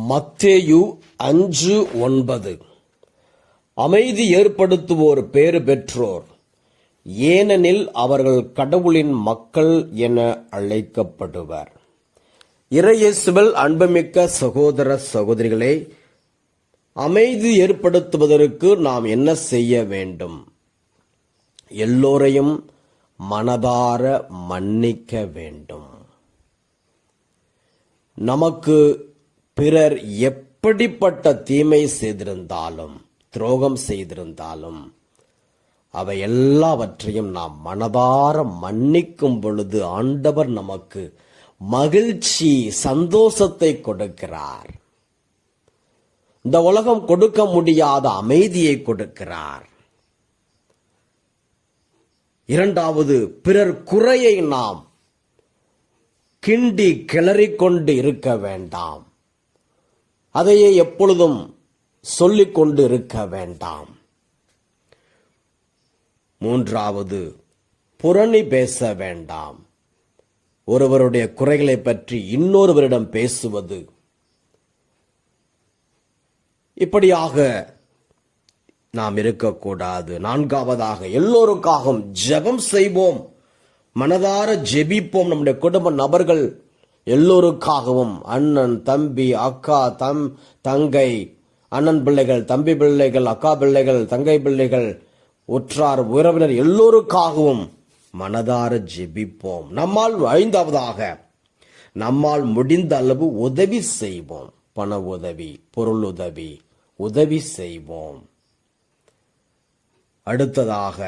மத்தேயு 5:9 அமைதி ஏற்படுத்துவோர் பேறு பெற்றோர், ஏனெனில் அவர்கள் கடவுளின் மக்கள் என அழைக்கப்படுவர். இறையேசுவில் அன்புமிக்க சகோதர சகோதரிகளே, அமைதி ஏற்படுத்துவதற்கு நாம் என்ன செய்ய வேண்டும்? எல்லோரையும் மனதார மன்னிக்க வேண்டும். நமக்கு பிறர் எப்படிப்பட்ட தீமை செய்திருந்தாலும், துரோகம் செய்திருந்தாலும், அவை எல்லாவற்றையும் நாம் மனதார மன்னிக்கும் பொழுது ஆண்டவர் நமக்கு மகிழ்ச்சி, சந்தோஷத்தை கொடுக்கிறார். இந்த உலகம் கொடுக்க முடியாத அமைதியை கொடுக்கிறார். இரண்டாவது, பிறர் குறையை நாம் கிண்டி கிளறிக்கொண்டு இருக்க வேண்டாம். அதையே எப்பொழுதும் சொல்லிக் கொண்டு இருக்க வேண்டாம். மூன்றாவது, புரணி பேச வேண்டாம். ஒருவருடைய குறைகளை பற்றி இன்னொருவரிடம் பேசுவது, இப்படியாக நாம் இருக்கக்கூடாது. நான்காவதாக, எல்லோருக்காகவும் ஜெபம் செய்வோம், மனதார ஜெபிப்போம். நம்முடைய குடும்ப நபர்கள் எல்லோருக்காகவும், அண்ணன், தம்பி, அக்கா, தங்கை, அண்ணன் பிள்ளைகள், தம்பி பிள்ளைகள், அக்கா பிள்ளைகள், தங்கை பிள்ளைகள், உற்றார் உறவினர் எல்லோருக்காகவும் மனதார ஜெபிப்போம். ஐந்தாவதாக, நம்மால் முடிந்த அளவு உதவி செய்வோம். பண உதவி, பொருள் உதவி, உதவி செய்வோம். அடுத்ததாக,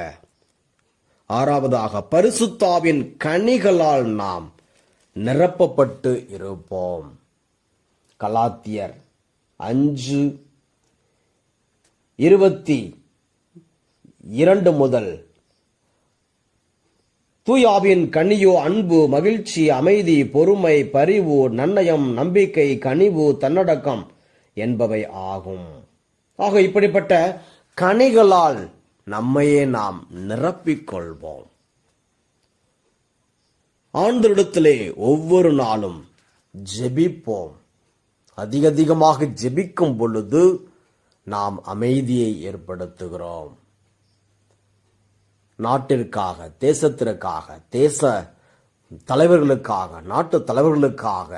ஆறாவதாக, பரிசுத்தாவின் கனிகளால் நாம் நிரப்பப்பட்டு இருப்போம். கலாத்தியர் 5:22 முதல், தூயாவின் கனியோ அன்பு, மகிழ்ச்சி, அமைதி, பொறுமை, பரிவு, நன்னயம், நம்பிக்கை, கனிவு, தன்னடக்கம் என்பவை ஆகும். ஆக இப்படிப்பட்ட கனிகளால் நம்மையே நாம் நிரப்பிக்கொள்வோம். ஆண்டவரிடத்திலே ஒவ்வொரு நாளும் ஜெபிப்போம். அதிகமாக ஜெபிக்கும் பொழுது நாம் அமைதியை ஏற்படுத்துகிறோம். நாட்டிற்காக, தேசத்திற்காக, தேச தலைவர்களுக்காக, நாட்டு தலைவர்களுக்காக,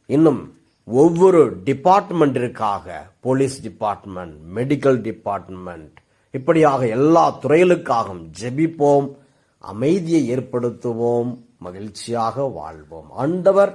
இன்னும் ஒவ்வொரு டிபார்ட்மெண்டிற்காக, போலீஸ் டிபார்ட்மெண்ட், மெடிக்கல் டிபார்ட்மெண்ட், இப்படியாக எல்லா துறைகளுக்காகவும் ஜெபிப்போம். அமைதியை ஏற்படுத்துவோம். மகிழ்ச்சியாக வாழ்வோம். ஆண்டவர்